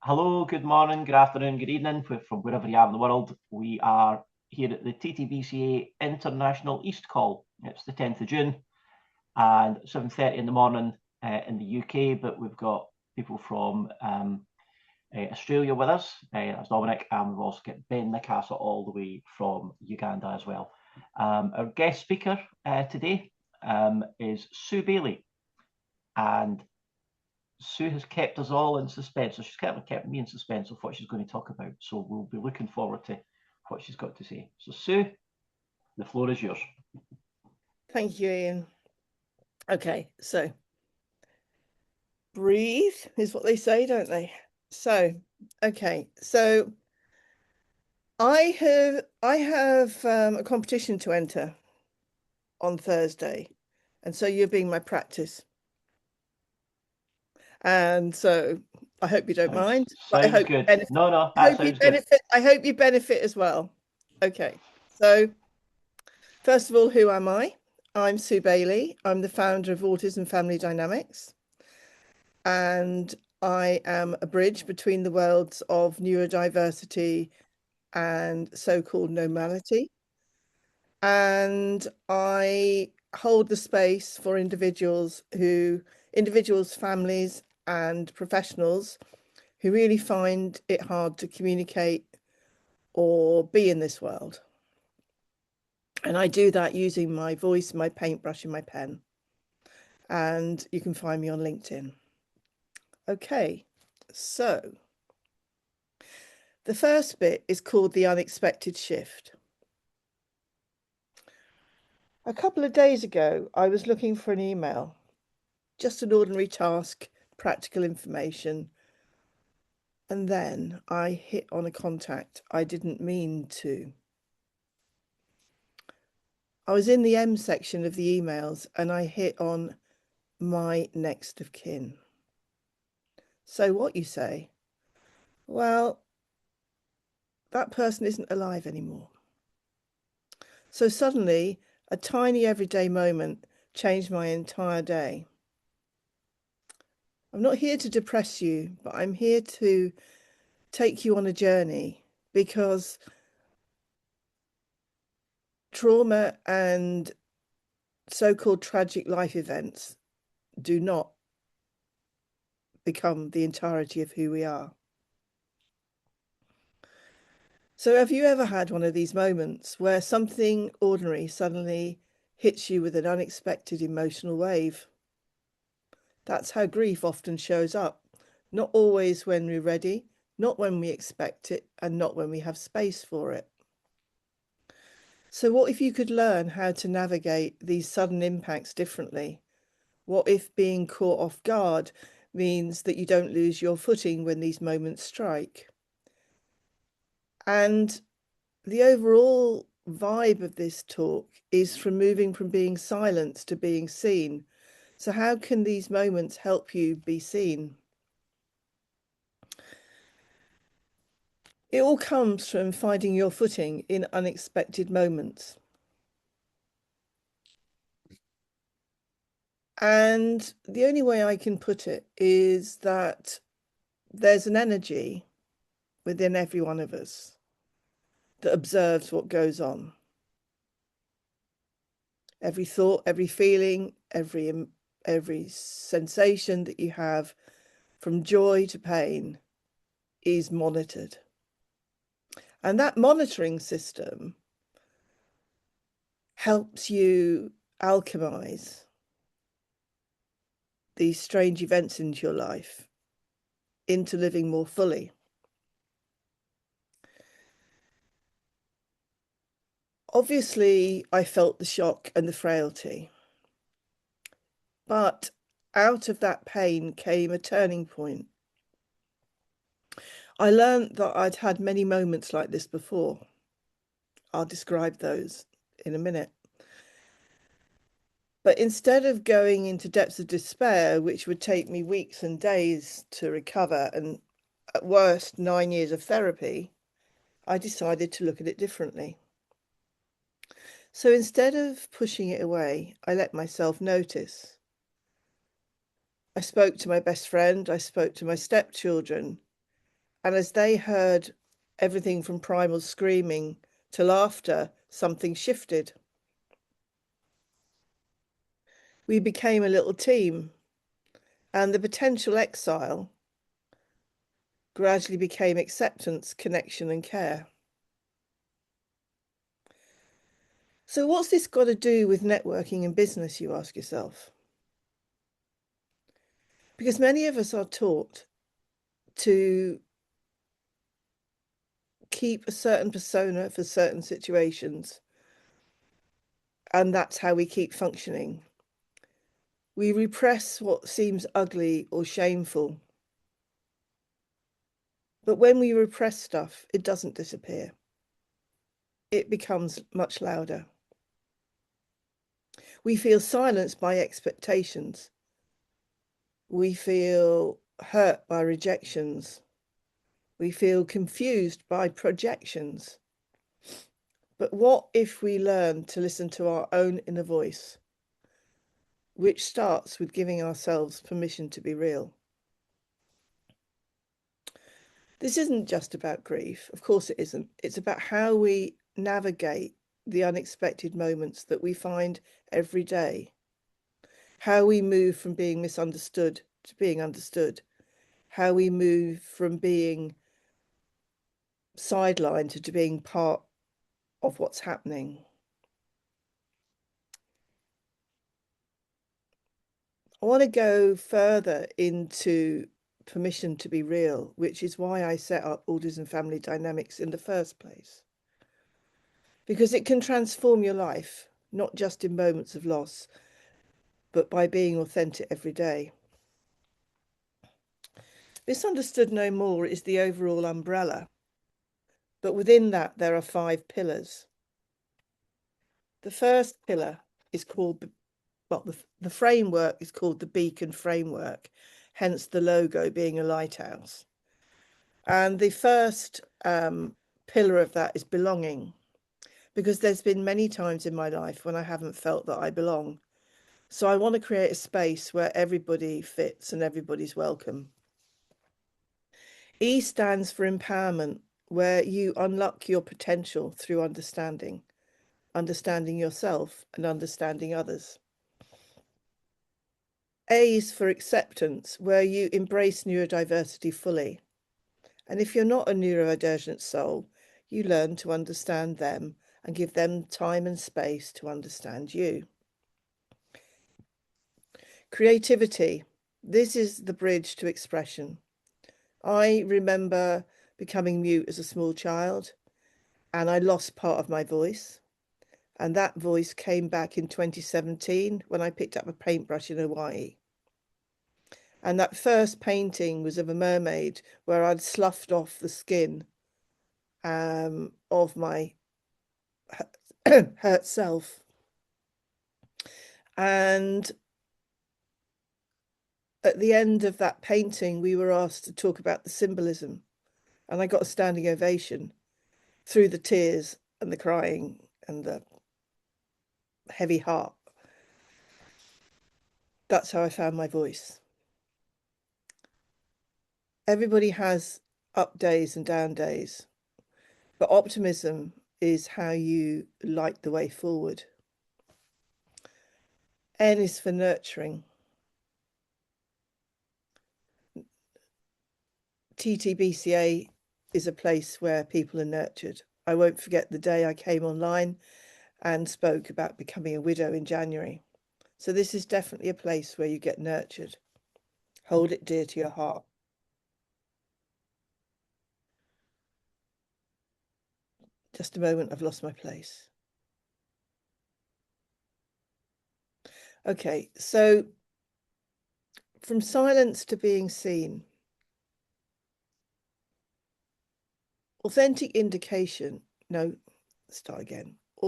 Hello, good morning, good afternoon, good evening from wherever you are in the world. We are here at the TTBCA International East Call. It's the 10th of June and 7:30 in the morning in the UK, but we've got people from Australia with us. That's Dominic, and we've also got Ben Nicasa all the way from Uganda as well. Our guest speaker today is Sue Bayley, and Sue has kept us all in suspense. So she's kind of kept me in suspense of what she's going to talk about. So we'll be looking forward to what she's got to say. So Sue, the floor is yours. Thank you, Ian. Okay, so breathe is what they say, don't they? So, okay, so I have a competition to enter on Thursday, and so you're being my practice. And so I hope you don't mind. Sounds I hope good. benefit, No, I hope you benefit. I hope you benefit as well. Okay, so first of all, who am I? I'm Sue Bayley. I'm the founder of Autism Family Dynamics, and I am a bridge between the worlds of neurodiversity and so-called normality. And I hold the space for individuals, families, and professionals who really find it hard to communicate or be in this world. And I do that using my voice, my paintbrush, and my pen. And you can find me on LinkedIn. Okay, so the first bit is called the unexpected shift. A couple of days ago, I was looking for an email, just an ordinary task, practical information. And then I hit on a contact I didn't mean to. I was in the M section of the emails and I hit on my next of kin. So what, you say? Well, that person isn't alive anymore. So suddenly, a tiny everyday moment changed my entire day. I'm not here to depress you, but I'm here to take you on a journey, because trauma and so-called tragic life events do not become the entirety of who we are. So have you ever had one of these moments where something ordinary suddenly hits you with an unexpected emotional wave? That's how grief often shows up. Not always when we're ready, not when we expect it, and not when we have space for it. So what if you could learn how to navigate these sudden impacts differently? What if being caught off guard means that you don't lose your footing when these moments strike? And the overall vibe of this talk is from moving from being silenced to being seen. So how can these moments help you be seen? It all comes from finding your footing in unexpected moments. And the only way I can put it is that there's an energy within every one of us that observes what goes on. Every thought, every feeling, every sensation that you have, from joy to pain, is monitored. And that monitoring system helps you alchemize these strange events into your life into living more fully. Obviously, I felt the shock and the frailty, but out of that pain came a turning point. I learned that I'd had many moments like this before. I'll describe those in a minute. But instead of going into depths of despair, which would take me weeks and days to recover, and at worst 9 years of therapy, I decided to look at it differently. So instead of pushing it away, I let myself notice. I spoke to my best friend, I spoke to my stepchildren, And as they heard everything from primal screaming to laughter, something shifted. We became a little team, and the potential exile gradually became acceptance, connection, and care. So what's this got to do with networking and business, you ask yourself? Because many of us are taught to keep a certain persona for certain situations, and that's how we keep functioning. We repress what seems ugly or shameful. But when we repress stuff, it doesn't disappear. It becomes much louder. We feel silenced by expectations. We feel hurt by rejections. We feel confused by projections. But what if we learn to listen to our own inner voice, which starts with giving ourselves permission to be real? This isn't just about grief. Of course it isn't. It's about how we navigate the unexpected moments that we find every day. How we move from being misunderstood to being understood. How we move from being sidelined to being part of what's happening. I want to go further into permission to be real, which is why I set up Autism Family Dynamics in the first place. Because it can transform your life, not just in moments of loss, but by being authentic every day. Misunderstood No More is the overall umbrella, but within that there are 5 pillars. The first pillar is called, well, the framework is called the Beacon Framework, hence the logo being a lighthouse. And the first pillar of that is belonging, because there's been many times in my life when I haven't felt that I belong. So I want to create a space where everybody fits and everybody's welcome. E stands for empowerment, where you unlock your potential through understanding yourself and understanding others. A is for acceptance, where you embrace neurodiversity fully. And if you're not a neurodivergent soul, you learn to understand them and give them time and space to understand you. Creativity. This is the bridge to expression. I remember becoming mute as a small child, and I lost part of my voice. And that voice came back in 2017 when I picked up a paintbrush in Hawaii. And that first painting was of a mermaid where I'd sloughed off the skin of my hurt self. And at the end of that painting, we were asked to talk about the symbolism. And I got a standing ovation through the tears and the crying and the heavy heart. That's how I found my voice. Everybody has up days and down days, but optimism is how you light the way forward. N is for nurturing. TTBCA is a place where people are nurtured. I won't forget the day I came online and spoke about becoming a widow in January. So this is definitely a place where you get nurtured. Hold it dear to your heart. Just a moment, I've lost my place. Okay, so from silence to being seen. Authentic indication, no, start again. I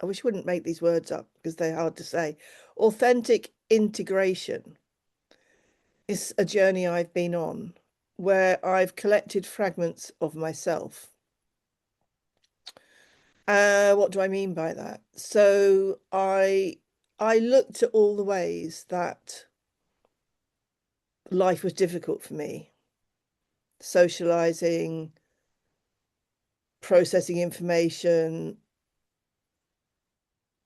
wish I wouldn't make these words up because they're hard to say. Authentic integration is a journey I've been on where I've collected fragments of myself. What do I mean by that? So I looked at all the ways that life was difficult for me. socializing, processing information,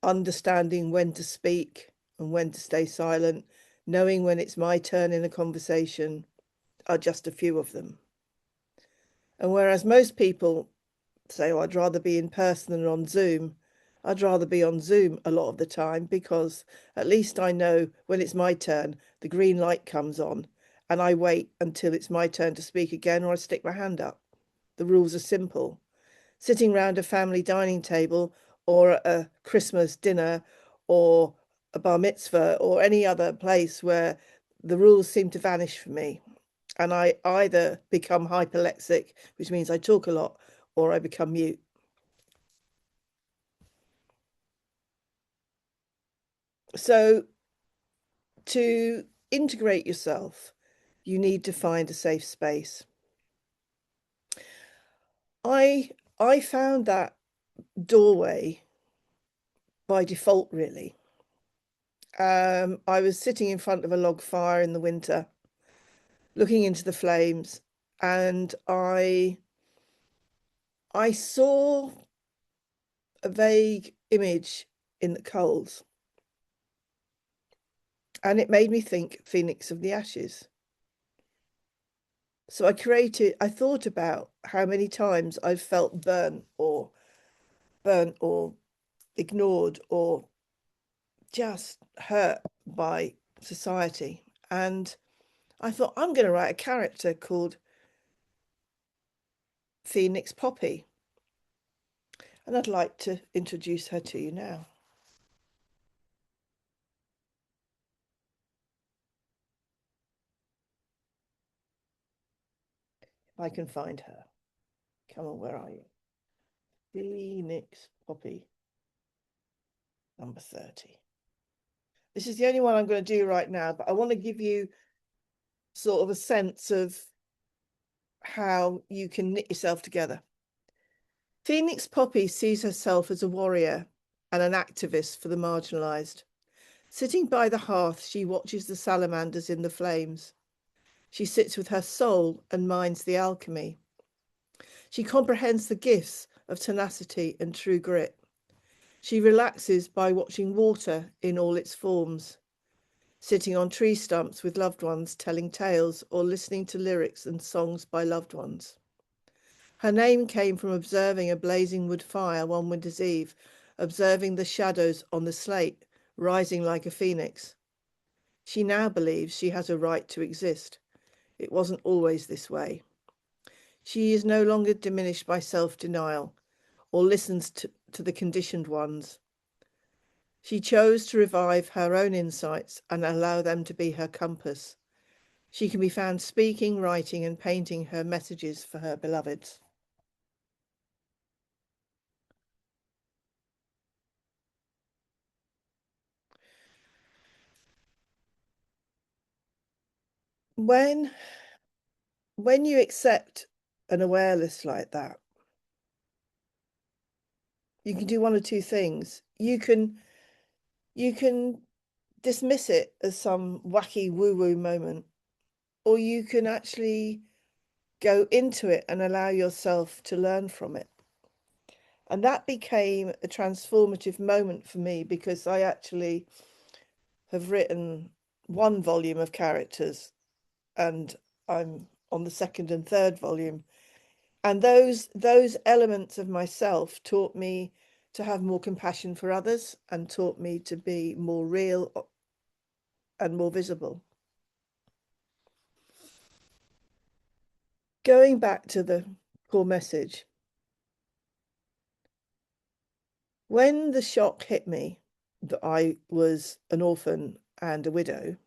understanding when to speak and when to stay silent, knowing when it's my turn in a conversation are just a few of them. And whereas most people say, oh, I'd rather be in person than on Zoom, I'd rather be on Zoom a lot of the time because at least I know when it's my turn, the green light comes on and I wait until it's my turn to speak again or I stick my hand up. The rules are simple. Sitting round a family dining table or at a Christmas dinner or a bar mitzvah or any other place where the rules seem to vanish for me. And I either become hyperlexic, which means I talk a lot, or I become mute. So to integrate yourself, you need to find a safe space. I found that doorway by default, really. I was sitting in front of a log fire in the winter, looking into the flames, and I saw a vague image in the coals, and it made me think Phoenix of the Ashes. So I thought about how many times I've felt burnt or ignored or just hurt by society. And I thought, I'm going to write a character called Phoenix Poppy. And I'd like to introduce her to you now. If I can find her. Come on, where are you? Phoenix Poppy, number 30. This is the only one I'm going to do right now, but I want to give you sort of a sense of how you can knit yourself together. Phoenix Poppy sees herself as a warrior and an activist for the marginalised. Sitting by the hearth, she watches the salamanders in the flames. She sits with her soul and minds the alchemy. She comprehends the gifts of tenacity and true grit. She relaxes by watching water in all its forms, sitting on tree stumps with loved ones telling tales or listening to lyrics and songs by loved ones. Her name came from observing a blazing wood fire one winter's eve, observing the shadows on the slate rising like a phoenix. She now believes she has a right to exist. It wasn't always this way. She is no longer diminished by self-denial or listens to the conditioned ones. She chose to revive her own insights and allow them to be her compass. She can be found speaking, writing, and painting her messages for her beloveds. When you accept an awareness like that, you can do one of two things. You can dismiss it as some wacky woo-woo moment, or you can actually go into it and allow yourself to learn from it. And that became a transformative moment for me because I actually have written one volume of characters and I'm on the second and third volume. And those elements of myself taught me to have more compassion for others and taught me to be more real and more visible. Going back to the core message, when the shock hit me that I was an orphan and a widow,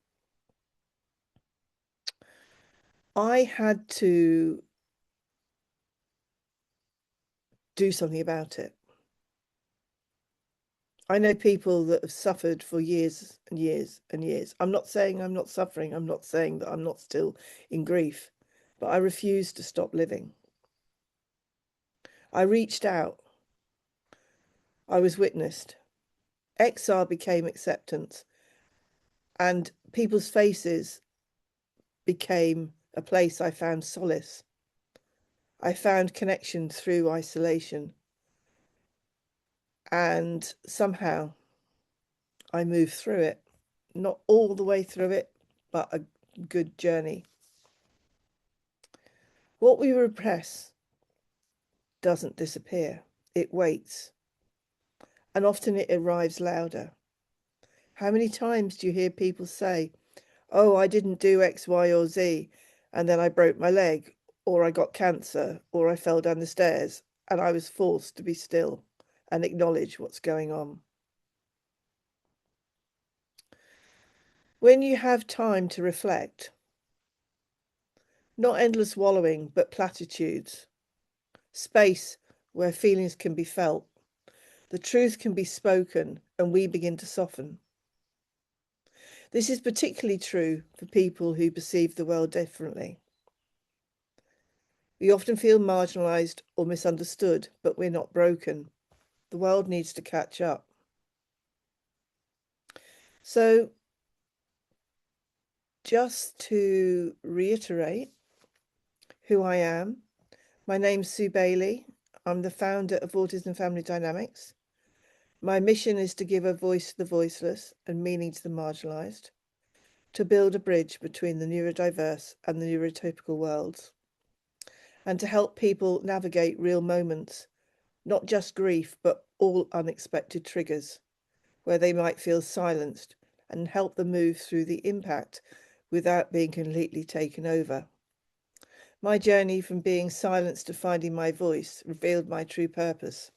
I had to do something about it. I know people that have suffered for years and years and years. I'm not saying I'm not suffering. I'm not saying that I'm not still in grief, but I refuse to stop living. I reached out. I was witnessed. XR became acceptance, and people's faces became a place I found solace. I found connection through isolation. And somehow I moved through it. Not all the way through it, but a good journey. What we repress doesn't disappear. It waits. And often it arrives louder. How many times do you hear people say, oh, I didn't do X, Y, or Z, and then I broke my leg, or I got cancer, or I fell down the stairs, and I was forced to be still and acknowledge what's going on. When you have time to reflect, not endless wallowing, but platitudes, space where feelings can be felt, the truth can be spoken, and we begin to soften. This is particularly true for people who perceive the world differently. We often feel marginalised or misunderstood, but we're not broken. The world needs to catch up. So, just to reiterate who I am, my name's Sue Bayley. I'm the founder of Autism Family Dynamics. My mission is to give a voice to the voiceless and meaning to the marginalised, to build a bridge between the neurodiverse and the neurotypical worlds, and to help people navigate real moments, not just grief, but all unexpected triggers, where they might feel silenced, and help them move through the impact without being completely taken over. My journey from being silenced to finding my voice revealed my true purpose.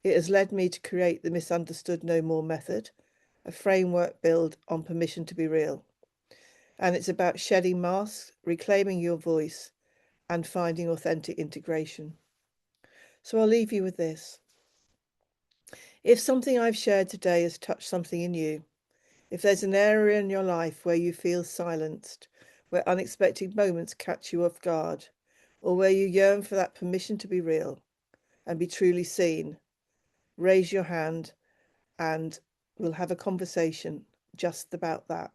It has led me to create the Misunderstood No More method, a framework built on permission to be real. And it's about shedding masks, reclaiming your voice, and finding authentic integration. So I'll leave you with this. If something I've shared today has touched something in you, if there's an area in your life where you feel silenced, where unexpected moments catch you off guard, or where you yearn for that permission to be real and be truly seen, raise your hand and we'll have a conversation just about that.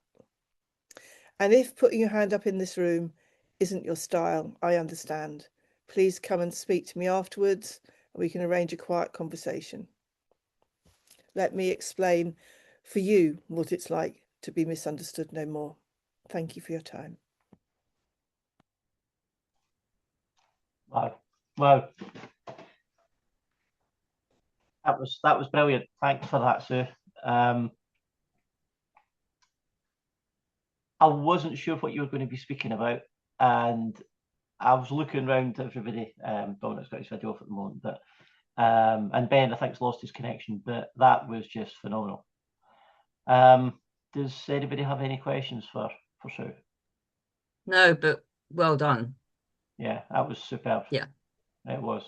And if putting your hand up in this room isn't your style, I understand. Please come and speak to me afterwards and we can arrange a quiet conversation. Let me explain for you what it's like to be misunderstood no more. Thank you for your time. Wow. Wow. That was brilliant. Thanks for that, Sue. I wasn't sure what you were going to be speaking about, and I was looking around at everybody. Dominic's got his video off at the moment, but and Ben, I think, has lost his connection, but that was just phenomenal. Does anybody have any questions for Sue? No, but well done. Yeah, that was superb. Yeah, it was.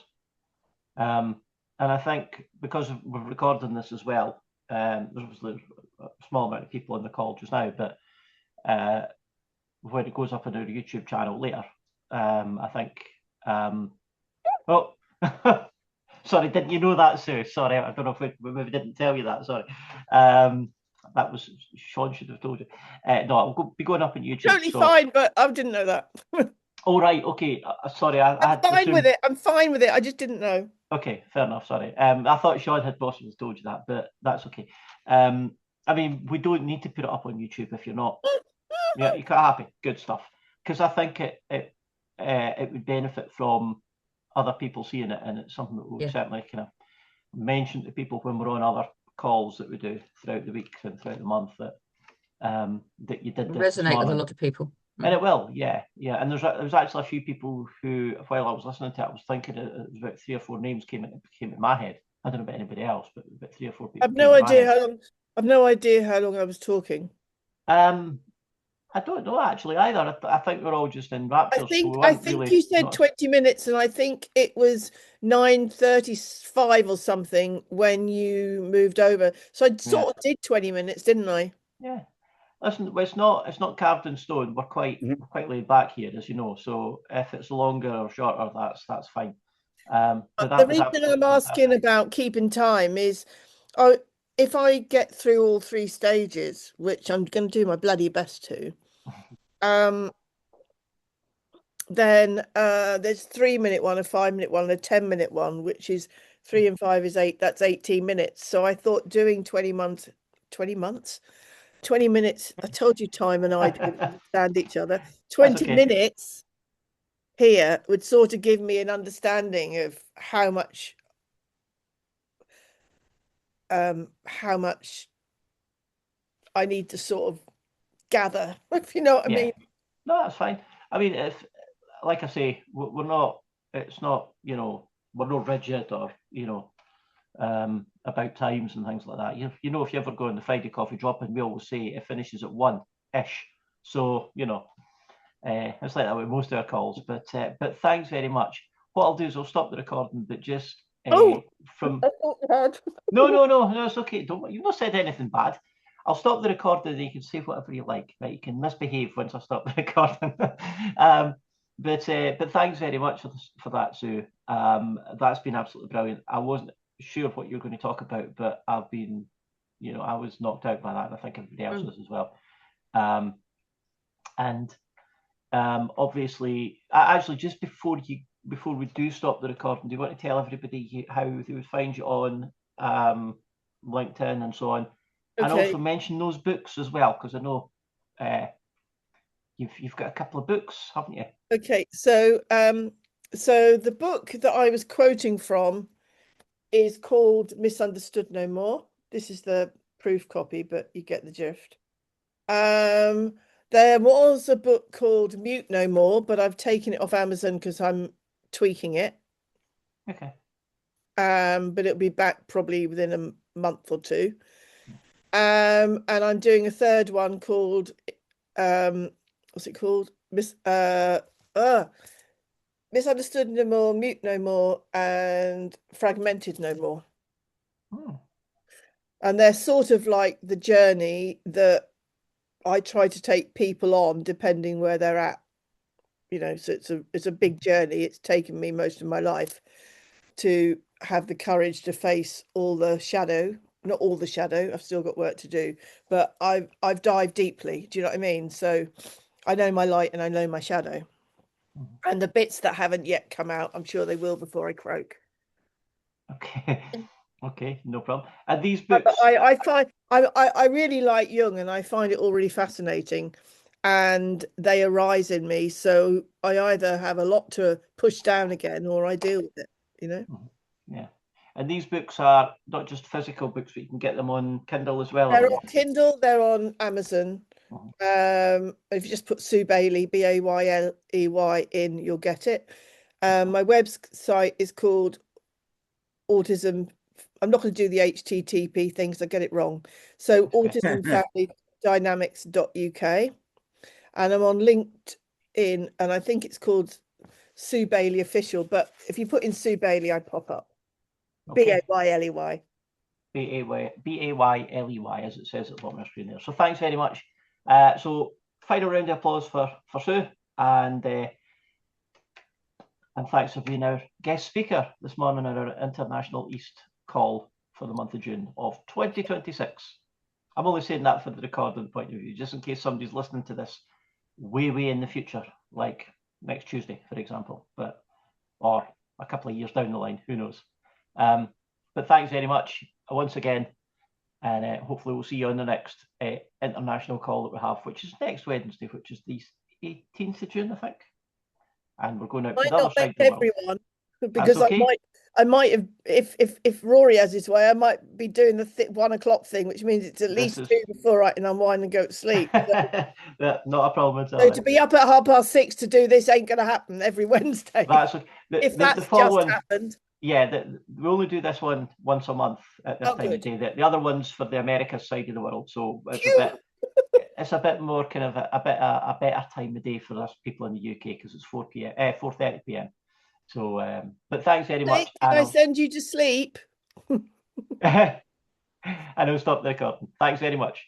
And I think because we're recording this as well, there's a small amount of people on the call just now, but when it goes up on our YouTube channel later, I think. Oh, sorry, didn't you know that, Sue? Sorry, I don't know if we didn't tell you that. Sorry. That was Sean should have told you. No, I'll be going up on YouTube. Totally fine, but I didn't know that. Oh, right, okay. Sorry, I'm fine with it. I'm fine with it. I just didn't know. Okay, fair enough. Sorry. I thought Sean had possibly told you that, but that's okay. I mean, we don't need to put it up on YouTube if you're not. Yeah, you're quite happy. Good stuff. Because I think it would benefit from other people seeing it, and it's something that we'll certainly kind of mention to people when we're on other calls that we do throughout the week and throughout the month that that you did this resonate with a lot of people. And it will, yeah. And there was actually a few people who, while I was listening to it, I was thinking it was about 3 or 4 names came in my head. I don't know about anybody else, but about 3 or 4 people. I've no idea how long. I've no idea how long I was talking. I don't know actually either. I think we're all just in raptures. I think really, you said 20 minutes, and I think it was 9:35 or something when you moved over. So I sort of did 20 minutes, didn't I? Yeah. Listen, it's not carved in stone. We're quite laid back here, as you know. So if it's longer or shorter, that's fine. But the reason I'm asking about keeping time is, if I get through all 3 stages, which I'm going to do my bloody best to, Then there's 3-minute one, a 5-minute one, and a 10-minute one, which is 3 and 5 is 8. That's 18 minutes. So I thought doing 20 months, 20 minutes. I told you time and I don't understand each other. 20 okay. minutes here would sort of give me an understanding of how much I need to sort of gather, if you know what I mean. No, that's fine. I mean, if, like I say, we're not, it's not, you know, we're not rigid or, you know, about times and things like that. You know, if you ever go on the Friday coffee drop-in, we always say it finishes at 1-ish. So, you know, it's like that with most of our calls. But thanks very much. What I'll do is I'll stop the recording, but just from... I thought you had. No, it's okay. You've not said anything bad. I'll stop the recording and you can say whatever you like, right? You can misbehave once I stop the recording. But thanks very much for that, Sue. That's been absolutely brilliant. I wasn't sure what you're going to talk about, but I've been, you know, I was knocked out by that, and I think everybody else was as well. Obviously, actually, just before we do stop the recording, do you want to tell everybody how they would find you on LinkedIn and so on? And also mention those books as well, because I know you've got a couple of books, haven't you? Okay, so the book that I was quoting from is called Misunderstood No More. This is the proof copy, but you get the gist. There was a book called Mute No More, but I've taken it off Amazon because I'm tweaking it. Okay. But it'll be back probably within a month or two. And I'm doing a third one called what's it called? Misunderstood No More, Mute No More, and Fragmented No More. And they're sort of like the journey that I try to take people on, depending where they're at. You know, so it's a big journey. It's taken me most of my life to have the courage to face all the shadow. Not all the shadow, I've still got work to do, but I've dived deeply. Do you know what I mean? So I know my light and I know my shadow. And the bits that haven't yet come out, I'm sure they will before I croak. Okay, no problem. And these books, I find I really like Jung, and I find it all really fascinating, and they arise in me. So I either have a lot to push down again, or I deal with it. You know. Yeah. And these books are not just physical books, but you can get them on Kindle as well. They're on Kindle, they're on Amazon. If you just put Sue Bayley, Bayley in, you'll get it. My website is called Autism. I'm not going to do the HTTP things, I get it wrong. So autismfamilydynamics.uk. And I'm on LinkedIn, and I think it's called Sue Bayley Official. But if you put in Sue Bayley, I pop up. Bayley. Bayley, as it says at the bottom of the screen there. So thanks very much. So final round of applause for Sue, and thanks for being our guest speaker this morning at our International East call for the month of June of 2026. I'm only saying that for the recording point of view, just in case somebody's listening to this way in the future, like next Tuesday, for example, or a couple of years down the line, who knows. But thanks very much once again, and hopefully we'll see you on the next international call that we have, which is next Wednesday, which is the 18th of June, I think. And we're going out to the other side of the world. Because okay. I might have, if Rory has his way, I might be doing the 1 o'clock thing, which means it's at least 2 before I can unwind and go to sleep. So, not a problem at all. So to be up at 6:30 to do this ain't going to happen every Wednesday. That's okay. If that's just happened. Yeah, we only do this one once a month at this time of day. The other one's for the Americas side of the world, so it's a bit more kind of a better time of day for us people in the UK, because it's 4:30 p.m. So, but thanks very much. Can I send you to sleep? And I'll stop the recording. Thanks very much.